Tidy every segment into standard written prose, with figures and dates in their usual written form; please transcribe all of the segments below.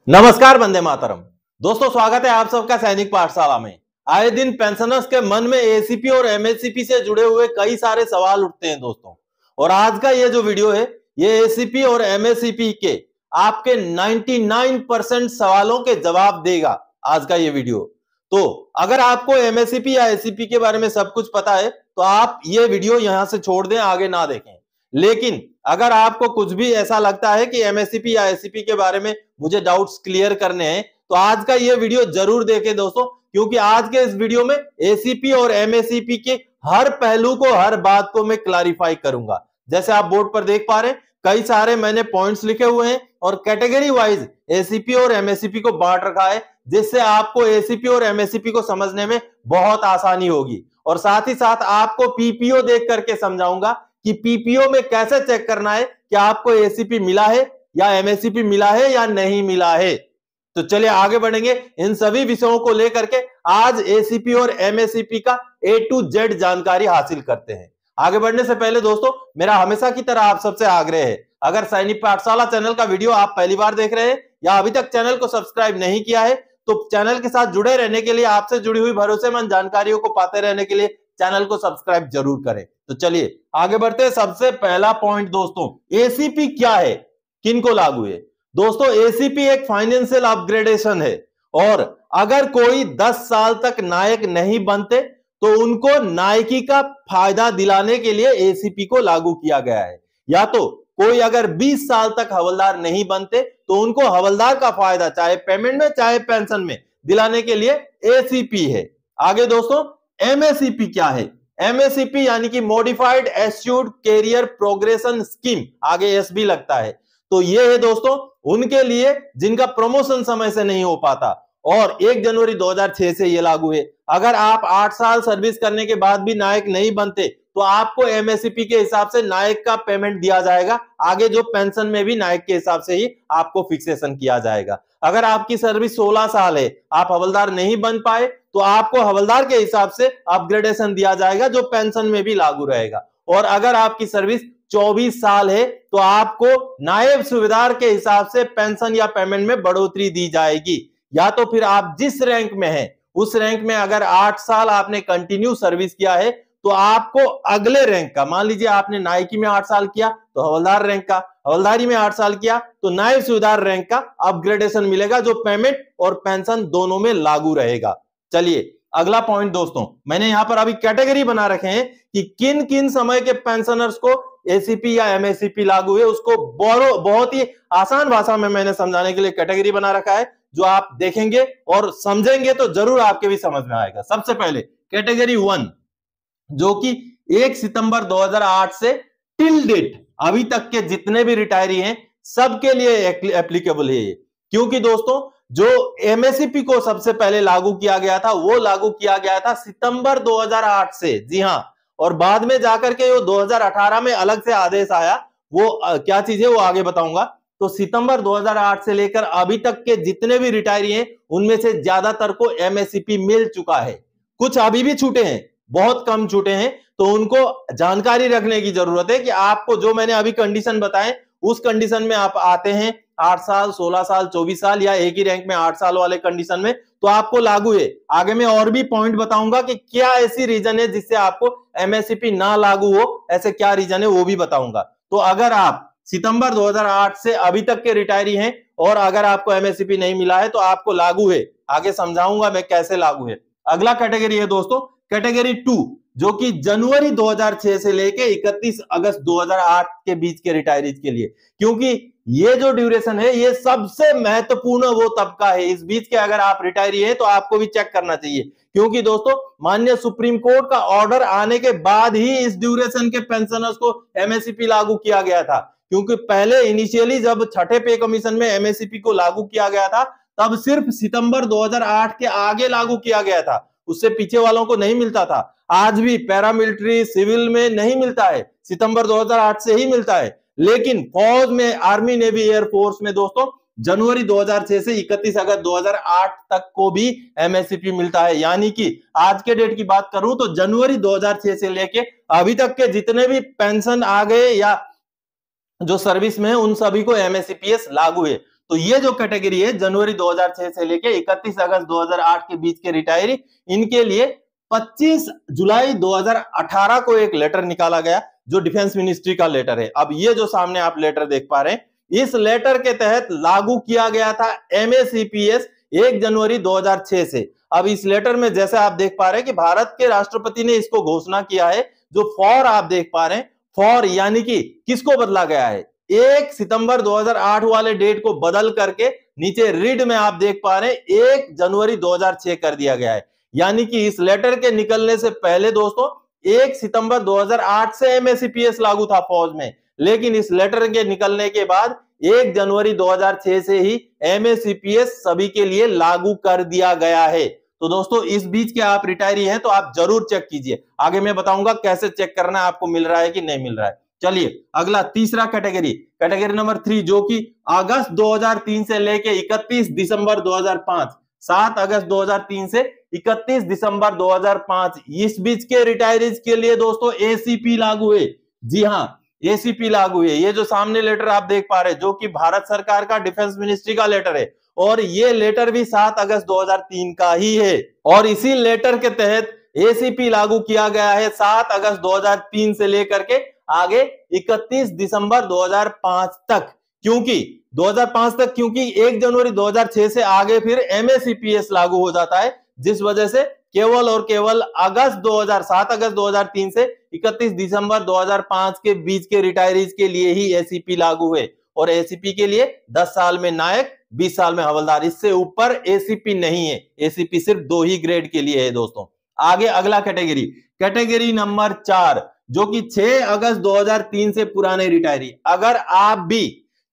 नमस्कार, वंदे मातरम। दोस्तों, स्वागत है आप सबका सैनिक पाठशाला में। आए दिन पेंशनर्स के मन में एसीपी और एमएससीपी से जुड़े हुए कई सारे सवाल उठते हैं दोस्तों। और आज का ये जो वीडियो है, ये एसीपी और एमएससीपी के आपके 99% सवालों के जवाब देगा आज का ये वीडियो। तो अगर आपको एमएससीपी या एसीपी के बारे में सब कुछ पता है तो आप ये वीडियो यहां से छोड़ दें, आगे ना देखें। लेकिन अगर आपको कुछ भी ऐसा लगता है कि एमएससीपी या एसीपी के बारे में मुझे डाउट्स क्लियर करने हैं तो आज का ये वीडियो जरूर देखें दोस्तों, क्योंकि आज के इस वीडियो में एसीपी और एमएससीपी के हर पहलू को, हर बात को मैं क्लैरिफाई करूंगा। जैसे आप बोर्ड पर देख पा रहे हैं, कई सारे मैंने पॉइंट्स लिखे हुए हैं और कैटेगरी वाइज एसीपी और एमएससीपी को बांट रखा है, जिससे आपको एसीपी और एमएससीपी को समझने में बहुत आसानी होगी। और साथ ही साथ आपको पीपीओ देख करके समझाऊंगा कि पीपीओ में कैसे चेक करना है कि आपको एसीपी मिला है या एमएससीपी मिला है या नहीं मिला है। तो चलिए आगे बढ़ेंगे, इन सभी विषयों को लेकर के आज एसीपी और एमएससीपी का A to Z जानकारी हासिल करते हैं। आगे बढ़ने से पहले दोस्तों, मेरा हमेशा की तरह आप सबसे आग्रह है, अगर सैनिक पाठशाला चैनल का वीडियो आप पहली बार देख रहे हैं या अभी तक चैनल को सब्सक्राइब नहीं किया है तो चैनल के साथ जुड़े रहने के लिए, आपसे जुड़ी हुई भरोसेमंद जानकारियों को पाते रहने के लिए चैनल को सब्सक्राइब जरूर करें। तो चलिए आगे बढ़ते हैं। सबसे पहला पॉइंट दोस्तों, एसीपी क्या है, किन को लागू है? दोस्तों, एसीपी एक फाइनेंशियल अपग्रेडेशन है और अगर कोई 10 साल तक नायक नहीं बनते तो उनको नायकी का फायदा दिलाने के लिए एसीपी को लागू किया गया है। या तो कोई अगर 20 साल तक हवलदार नहीं बनते तो उनको हवलदार का फायदा चाहे पेमेंट में चाहे पेंशन में दिलाने के लिए एसीपी है। आगे दोस्तों, एमएससीपी क्या है? एमएससीपी यानी कि मॉडिफाइड एस्यूर्ड कैरियर प्रोग्रेशन स्कीम, आगे एस भी लगता है। तो ये है दोस्तों उनके लिए जिनका प्रमोशन समय से नहीं हो पाता और 1 जनवरी 2006 से ये लागू है। अगर आप 8 साल सर्विस करने के बाद भी नायक नहीं बनते तो आपको एमएससीपी के हिसाब से नायक का पेमेंट दिया जाएगा। आगे जो पेंशन में भी नायक के हिसाब से ही आपको फिक्सेशन किया जाएगा। अगर आपकी सर्विस 16 साल है, आप हवलदार नहीं बन पाए तो आपको हवलदार के हिसाब से अपग्रेडेशन दिया जाएगा जो पेंशन में भी लागू रहेगा। और अगर आपकी सर्विस 24 साल है तो आपको नायब सूबेदार के हिसाब से पेंशन या पेमेंट में बढ़ोतरी दी जाएगी। या तो फिर आप जिस रैंक में हैं उस रैंक में अगर 8 साल आपने कंटिन्यू सर्विस किया है तो आपको अगले रैंक का, मान लीजिए आपने नायकी में 8 साल किया तो हवलदार रैंक का, हवलदारी में 8 साल किया तो नायब सूबेदार रैंक का अपग्रेडेशन मिलेगा जो पेमेंट और पेंशन दोनों में लागू रहेगा। चलिए अगला पॉइंट दोस्तों, मैंने यहां पर अभी कैटेगरी बना रखे हैं कि किन किन समय के पेंशनर्स को एसीपी या एमएससीपी लागू है, उसको बहुत ही आसान भाषा में मैंने समझाने के लिए कैटेगरी बना रखा है, जो आप देखेंगे और समझेंगे तो जरूर आपके भी समझ में आएगा। सबसे पहले कैटेगरी 1, जो कि 1 सितंबर 2008 से टिल डेट अभी तक के जितने भी रिटायरी हैं सबके लिए एप्लीकेबल है ये। क्योंकि दोस्तों जो एमएससीपी को सबसे पहले लागू किया गया था वो लागू किया गया था सितंबर 2008 से, जी हां। और बाद में जाकर के वो 2018 में अलग से आदेश आया, वो क्या चीज है वो आगे बताऊंगा। तो सितंबर 2008 से लेकर अभी तक के जितने भी रिटायरी हैं उनमें से ज्यादातर को एमएससीपी मिल चुका है। कुछ अभी भी छूटे हैं, बहुत कम छूटे हैं, तो उनको जानकारी रखने की जरूरत है कि आपको जो मैंने अभी कंडीशन बताए उस कंडीशन में आप आते हैं 8 साल, 16 साल, 24 साल या एक ही रैंक में 8 साल वाले कंडीशन में, तो आपको लागू है। आगे मैं और भी पॉइंट बताऊंगा कि क्या ऐसी रीजन है जिससे आपको एमएससीपी ना लागू हो, ऐसे क्या रीजन है वो भी बताऊंगा। तो अगर आप सितंबर 2008 से अभी तक के रिटायरी हैं और अगर आपको एमएससीपी नहीं मिला है तो आपको लागू है, आगे समझाऊंगा मैं कैसे लागू है। अगला कैटेगरी है दोस्तों कैटेगरी 2, जो कि जनवरी 2006 से लेके 31 अगस्त 2008 के बीच के रिटायरीज के लिए, क्योंकि ये जो ड्यूरेशन है ये सबसे महत्वपूर्ण वो तबका है। इस बीच के अगर आप रिटायरी हैं तो आपको भी चेक करना चाहिए, क्योंकि दोस्तों माननीय सुप्रीम कोर्ट का ऑर्डर आने के बाद ही इस ड्यूरेशन के पेंशनर्स को एमएससीपी लागू किया गया था। क्योंकि पहले इनिशियली जब छठे पे कमीशन में एमएससीपी को लागू किया गया था तब सिर्फ सितंबर 2008 के आगे लागू किया गया था, उससे पीछे वालों को नहीं मिलता था। आज भी पैरामिलिट्री सिविल में नहीं मिलता है, सितंबर 2008 से ही मिलता है। लेकिन फौज में, आर्मी, नेवी, एयरफोर्स में दोस्तों जनवरी 2006 से 31 अगस्त 2008 तक को भी एमएससीपी मिलता है। यानी कि आज के डेट की बात करूं तो जनवरी 2006 से लेके अभी तक के जितने भी पेंशन आ गए या जो सर्विस में है उन सभी को एमएससीपीएस लागू है। तो ये जो कैटेगरी है जनवरी 2006 से लेके 31 अगस्त 2008 के बीच के रिटायरी, इनके लिए 25 जुलाई 2018 को एक लेटर निकाला गया जो डिफेंस मिनिस्ट्री का लेटर है। अब ये जो सामने आप लेटर देख पा रहे हैं, इस लेटर के तहत लागू किया गया था एमएसीपीएस 1 जनवरी 2006 से। अब इस लेटर में जैसे आप देख पा रहे हैं कि भारत के राष्ट्रपति ने इसको घोषणा किया है। जो फॉर आप देख पा रहे हैं, फॉर यानी कि किसको बदला गया है, 1 सितंबर 2008 वाले डेट को बदल करके नीचे रीड में आप देख पा रहे हैं 1 जनवरी 2006 कर दिया गया है। यानी कि इस लेटर के निकलने से पहले दोस्तों 1 सितंबर 2008 से एमएसीपीएस लागू था फौज में, लेकिन इस लेटर के निकलने के बाद 1 जनवरी 2006 से ही एमएसीपीएस सभी के लिए लागू कर दिया गया है। तो दोस्तों इस बीच के आप रिटायरी हैं तो आप जरूर चेक कीजिए, आगे मैं बताऊंगा कैसे चेक करना है, आपको मिल रहा है कि नहीं मिल रहा है। चलिए अगला तीसरा कैटेगरी नंबर 3, जो कि अगस्त 2003 से लेके 31 दिसंबर 2005, 7 अगस्त 2003 से 31 दिसंबर 2005, इस बीच के रिटायरीज के लिए दोस्तों एसीपी लागू है। जी हां, एसीपी लागू है। ये जो सामने लेटर आप देख पा रहे हैं जो कि भारत सरकार का डिफेंस मिनिस्ट्री का लेटर है, और ये लेटर भी 7 अगस्त 2003 का ही है, और इसी लेटर के तहत एसीपी लागू किया गया है 7 अगस्त 2003 से लेकर के आगे 31 दिसंबर 2005 तक। क्योंकि 2005 तक, क्योंकि 1 जनवरी 2006 से आगे फिर एमएसीपीएस लागू हो जाता है, जिस वजह से केवल और केवल 7 अगस्त 2003 से 31 दिसंबर 2005 के बीच के रिटायरीज के लिए ही एसीपी लागू है। और एसीपी के लिए 10 साल में नायक, 20 साल में हवलदार, इससे ऊपर एसीपी नहीं है। एसीपी सिर्फ 2 ही ग्रेड के लिए है दोस्तों। आगे अगला कैटेगरी नंबर 4, जो कि 6 अगस्त 2003 से पुराने रिटायरी। अगर आप भी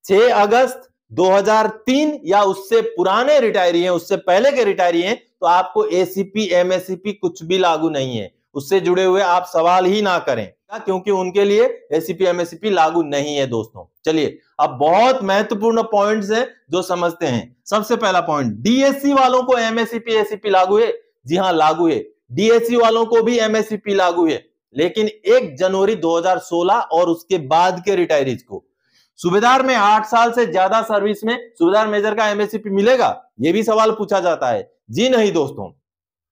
6 अगस्त 2003 या उससे पुराने रिटायरी हैं, उससे पहले के रिटायरी हैं, तो आपको एसीपी एमएससीपी कुछ भी लागू नहीं है। उससे जुड़े हुए आप सवाल ही ना करें, क्योंकि उनके लिए एसीपी एमएससीपी लागू नहीं है दोस्तों। चलिए अब बहुत महत्वपूर्ण पॉइंट्स हैं जो समझते हैं। सबसे पहला पॉइंट, डीएससी वालों को एमएससीपी एसीपी लागू है। जी हां, लागू है। डीएससी वालों को भी एमएससीपी लागू है, लेकिन 1 जनवरी 2016 और उसके बाद के रिटायरीज को। सूबेदार में 8 साल से ज्यादा सर्विस में सूबेदार मेजर का एमएससीपी मिलेगा, यह भी सवाल पूछा जाता है। जी नहीं दोस्तों,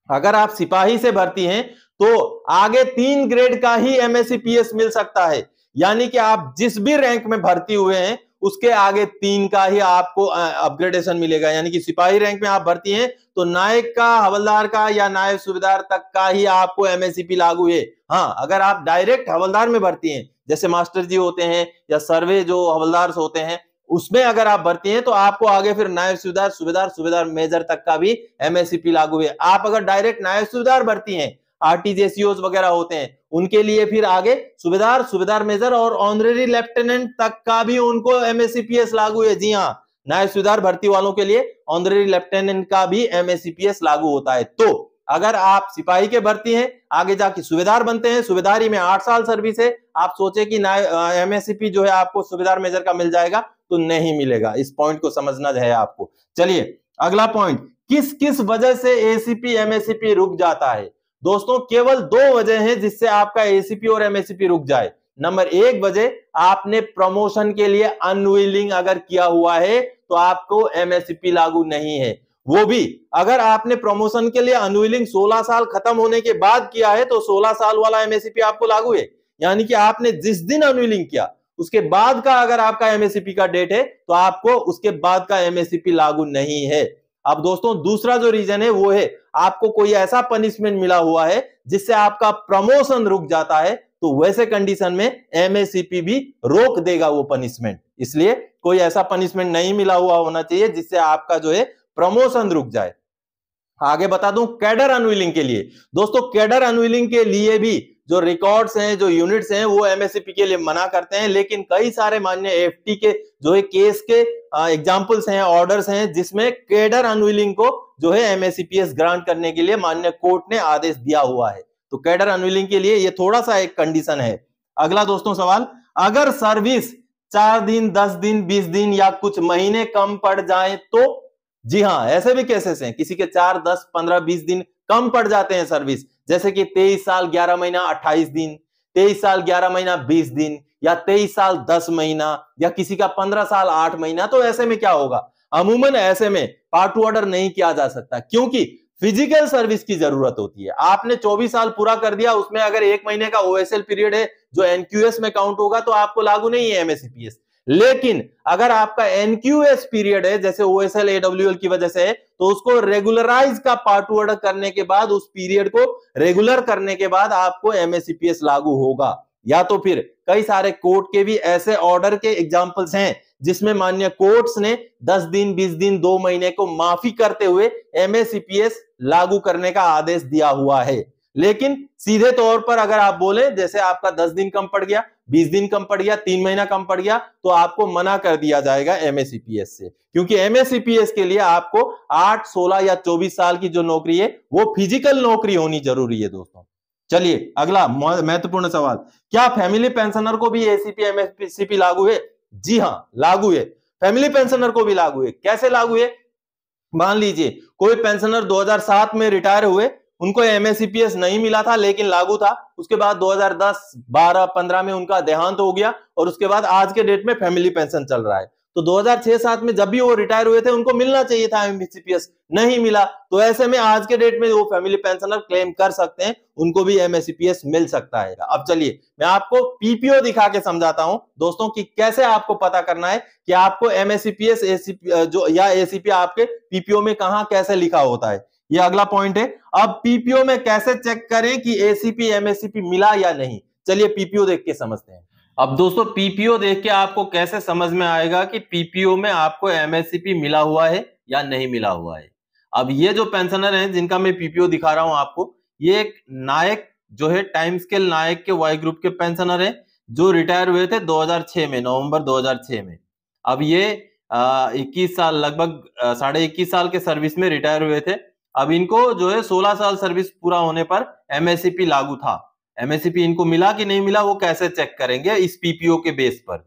अगर आप सिपाही से भर्ती हैं तो आगे 3 ग्रेड का ही एमएससीपीएस मिल सकता है। यानी कि आप जिस भी रैंक में भर्ती हुए हैं उसके आगे 3 का ही आपको अपग्रेडेशन मिलेगा। यानी कि सिपाही रैंक में आप भर्ती हैं तो नायक का, हवलदार का या नायब सूबेदार तक का ही आपको एमएससीपी लागू है। हाँ, अगर आप डायरेक्ट हवलदार में भर्ती हैं, जैसे मास्टर जी होते हैं या सर्वे जो हवलदार होते हैं, उसमें अगर आप भर्ती हैं तो आपको आगे फिर नायब सूबेदार, सूबेदार मेजर तक का भी एमएससीपी लागू है। आप अगर डायरेक्ट नायब सूबेदार भर्ती हैं, आरटीजेसीओस वगैरह होते हैं, उनके लिए फिर आगे सूबेदार मेजर और ऑनरेरी लेफ्टिनेंट तक का भी उनको एमएससीपीएस लागू है। जी हाँ, नायब सूबेदार भर्ती वालों के लिए ऑनरेरी लेफ्टिनेंट का भी एमएससीपीएस लागू होता है। तो अगर आप सिपाही के भर्ती हैं, आगे जाके सूबेदार बनते हैं, सूबेदारी में 8 साल सर्विस है, आप सोचे कि एमएससीपी जो है आपको सूबेदार मेजर का मिल जाएगा, तो नहीं मिलेगा। इस पॉइंट को समझना है आपको। चलिए अगला पॉइंट, किस किस वजह से एसीपी एमएससीपी रुक जाता है। दोस्तों केवल 2 वजह हैं जिससे आपका एसीपी और एमएससीपी रुक जाए। नंबर 1 वजह, आपने प्रमोशन के लिए अनविलिंग अगर किया हुआ है तो आपको एमएससीपी लागू नहीं है। वो भी अगर आपने प्रमोशन के लिए अनविलिंग 16 साल खत्म होने के बाद किया है तो 16 साल वाला एमएससीपी आपको लागू है। यानी कि आपने जिस दिन अनविलिंग किया उसके बाद का अगर आपका एमएससीपी का डेट है तो आपको उसके बाद का एमएससीपी लागू नहीं है। अब दोस्तों दूसरा जो रीजन है वो है, आपको कोई ऐसा पनिशमेंट मिला हुआ है जिससे आपका प्रमोशन रुक जाता है, तो वैसे कंडीशन में एमएससीपी भी रोक देगा वो पनिशमेंट। इसलिए कोई ऐसा पनिशमेंट नहीं मिला हुआ होना चाहिए जिससे आपका जो है प्रमोशन रुक जाए। आगे बता दूं, कैडर अनविलिंग के लिए, दोस्तों कैडर अनविलिंग के लिए भी जो रिकॉर्ड्स हैं, जो यूनिट्स हैं, वो एमएससीपी के लिए मना करते हैं। लेकिन कई सारे मान्य एफटी के जो है केस के एग्जांपल्स हैं, ऑर्डर्स हैं, जिसमें कैडर अनविलिंग को जो है एमएससीपीएस ग्रांट करने के लिए मान्य कोर्ट ने आदेश दिया हुआ है। तो कैडर अनविलिंग के लिए ये थोड़ा सा एक कंडीशन है। अगला दोस्तों सवाल, अगर सर्विस 4 दिन, 10 दिन, 20 दिन या कुछ महीने कम पड़ जाए तो। जी हां, ऐसे भी केसेस हैं, किसी के 4, 10, 15, 20 दिन कम पड़ जाते हैं सर्विस, जैसे कि 23 साल 11 महीना 28 दिन, 23 साल 11 महीना 20 दिन, या 23 साल 10 महीना, या किसी का 15 साल 8 महीना। तो ऐसे में क्या होगा, अमूमन ऐसे में पार्ट टू ऑर्डर नहीं किया जा सकता, क्योंकि फिजिकल सर्विस की जरूरत होती है। आपने 24 साल पूरा कर दिया, उसमें अगर 1 महीने का ओएसएल पीरियड है जो एनक्यूएस में काउंट होगा तो आपको लागू नहीं है एमएससीपीएस। लेकिन अगर आपका एनक्यूएस पीरियड है, जैसे ओएसएल एडब्ल्यूएल की वजह से है, तो उसको रेगुलराइज का पार्ट टू ऑर्डर करने के बाद, उस पीरियड को रेगुलर करने के बाद आपको एमएससीपीएस लागू होगा। या तो फिर कई सारे कोर्ट के भी ऐसे ऑर्डर के एग्जांपल्स हैं जिसमें माननीय कोर्ट्स ने 10 दिन, 20 दिन, 2 महीने को माफी करते हुए एमएससीपीएस लागू करने का आदेश दिया हुआ है। लेकिन सीधे तौर पर अगर आप बोले, जैसे आपका 10 दिन कम पड़ गया, 20 दिन कम पड़ गया, 3 महीना कम पड़ गया, तो आपको मना कर दिया जाएगा एमएससीपीएस से, क्योंकि एमएससीपीएस के लिए आपको 8, 16 या 24 साल की जो नौकरी है वो फिजिकल नौकरी होनी जरूरी है दोस्तों। चलिए अगला महत्वपूर्ण सवाल, क्या फैमिली पेंशनर को भी एसीपी एमएससीपी लागू है? जी हां, लागू है। फैमिली पेंशनर को भी लागू है। कैसे लागू है? मान लीजिए कोई पेंशनर 2007 में रिटायर हुए, उनको एमएससीपीएस नहीं मिला था लेकिन लागू था। उसके बाद 2010, 12, 15 में उनका देहांत हो गया और उसके बाद आज के डेट में फैमिली पेंशन चल रहा है। तो 2006-7 में जब भी वो रिटायर हुए थे उनको मिलना चाहिए था एमएससीपीएस, नहीं मिला। तो ऐसे में आज के डेट में वो फैमिली पेंशनर क्लेम कर सकते हैं, उनको भी एमएससीपीएस मिल सकता है। अब चलिए मैं आपको पीपीओ दिखा के समझाता हूं दोस्तों कि कैसे आपको पता करना है कि आपको एमएससीपीएस जो या एसीपी आपके पीपीओ में कहां कैसे लिखा होता है। ये अगला पॉइंट है। अब पीपीओ में कैसे चेक करें कि एसीपी एमएससीपी मिला या नहीं, चलिए पीपीओ देख के समझते हैं। अब दोस्तों पीपीओ देख के आपको कैसे समझ में आएगा कि पीपीओ में आपको एमएससीपी मिला हुआ है या नहीं मिला हुआ है। अब ये जो पेंशनर हैं जिनका मैं पीपीओ दिखा रहा हूं आपको, ये एक नायक जो है, टाइम स्केल नायक के वाई ग्रुप के पेंशनर हैं जो रिटायर हुए थे 2006 में, नवंबर 2006 में। अब ये 21 साल, लगभग 21.5 साल के सर्विस में रिटायर हुए थे। अब इनको जो है 16 साल सर्विस पूरा होने पर एमएससीपी लागू था। एमएससीपी इनको मिला कि नहीं मिला वो कैसे चेक करेंगे इस पीपीओ के बेस पर?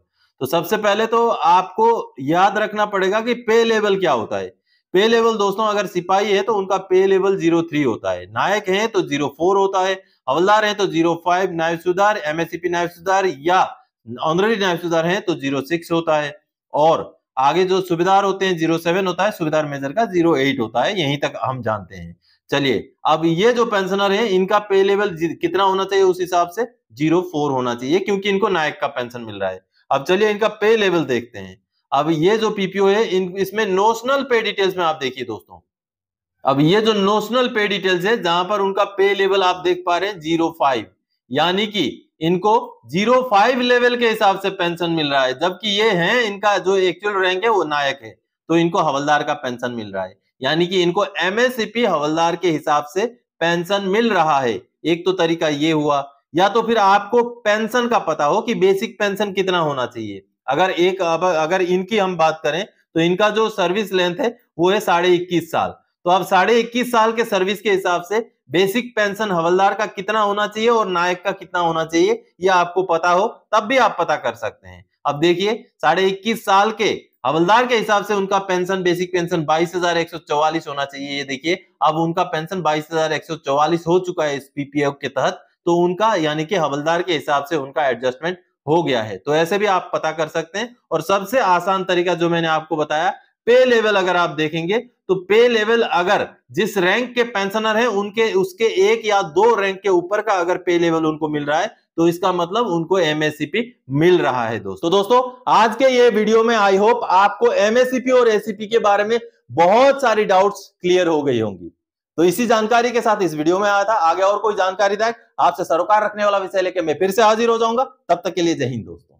तो सबसे पहले तो आपको याद रखना पड़ेगा कि पे लेवल क्या होता है। पे लेवल दोस्तों, अगर सिपाही है तो उनका पे लेवल 03 होता है, नायक है तो 04 होता है, हवलदार है तो 05, नायब सूबेदार, एमएससीपी नायब सूबेदार या ऑनररी नायब सूबेदार है तो 06 होता है, और आगे जो सूबेदार होते हैं 07 होता है, सूबेदार मेजर का 08 होता है। यहीं तक हम जानते हैं। चलिए अब ये जो पेंशनर है इनका पे लेवल कितना होना चाहिए? उस हिसाब से 04 होना चाहिए, क्योंकि इनको नायक का पेंशन मिल रहा है। अब चलिए इनका पे लेवल देखते हैं। अब ये जो पीपीओ है इसमें नोशनल पे डिटेल्स में आप देखिए दोस्तों, अब ये जो नोशनल पे डिटेल्स है जहां पर उनका पे लेवल आप देख पा रहे हैं 05, यानी कि इनको 05 लेवल के हिसाब से पेंशन मिल रहा है, जबकि ये है इनका जो एक्चुअल रैंक है वो नायक है, तो इनको हवलदार का पेंशन मिल रहा है। यानी कि इनको एमएससीपी हवलदार के हिसाब से पेंशन मिल रहा है। एक तो तरीका ये हुआ, या तो फिर आपको पेंशन का पता हो कि बेसिक पेंशन कितना होना चाहिए। अगर इनकी हम बात करें तो इनका जो सर्विस लेंथ है वो है 21.5 साल। तो अब 21.5 साल के सर्विस के हिसाब से बेसिक पेंशन हवलदार का कितना होना चाहिए और नायक का कितना होना चाहिए, ये आपको पता हो तब भी आप पता कर सकते हैं। अब देखिए 21.5 साल के हवलदार के हिसाब से उनका पेंशन, बेसिक पेंशन 22,144 होना चाहिए। ये देखिए अब उनका पेंशन 22,144 हो चुका है इस पीपीएफ के तहत, तो उनका यानी कि हवलदार के हिसाब से उनका एडजस्टमेंट हो गया है। तो ऐसे भी आप पता कर सकते हैं। और सबसे आसान तरीका जो मैंने आपको बताया, पे लेवल अगर आप देखेंगे तो पे लेवल अगर जिस रैंक के पेंशनर हैं उनके उसके 1 या 2 रैंक के ऊपर का अगर पे लेवल उनको मिल रहा है तो इसका मतलब उनको एमएससीपी मिल रहा है। दोस्तों आज के ये वीडियो में आई होप आपको एमएससीपी और एसीपी के बारे में बहुत सारी डाउट्स क्लियर हो गई होंगी। तो इसी जानकारी के साथ इस वीडियो में आया था। आगे और कोई जानकारी आपसे सरोकार रखने वाला विषय लेके मैं फिर से हाजिर हो जाऊंगा। तब तक के लिए जय हिंद दोस्तों।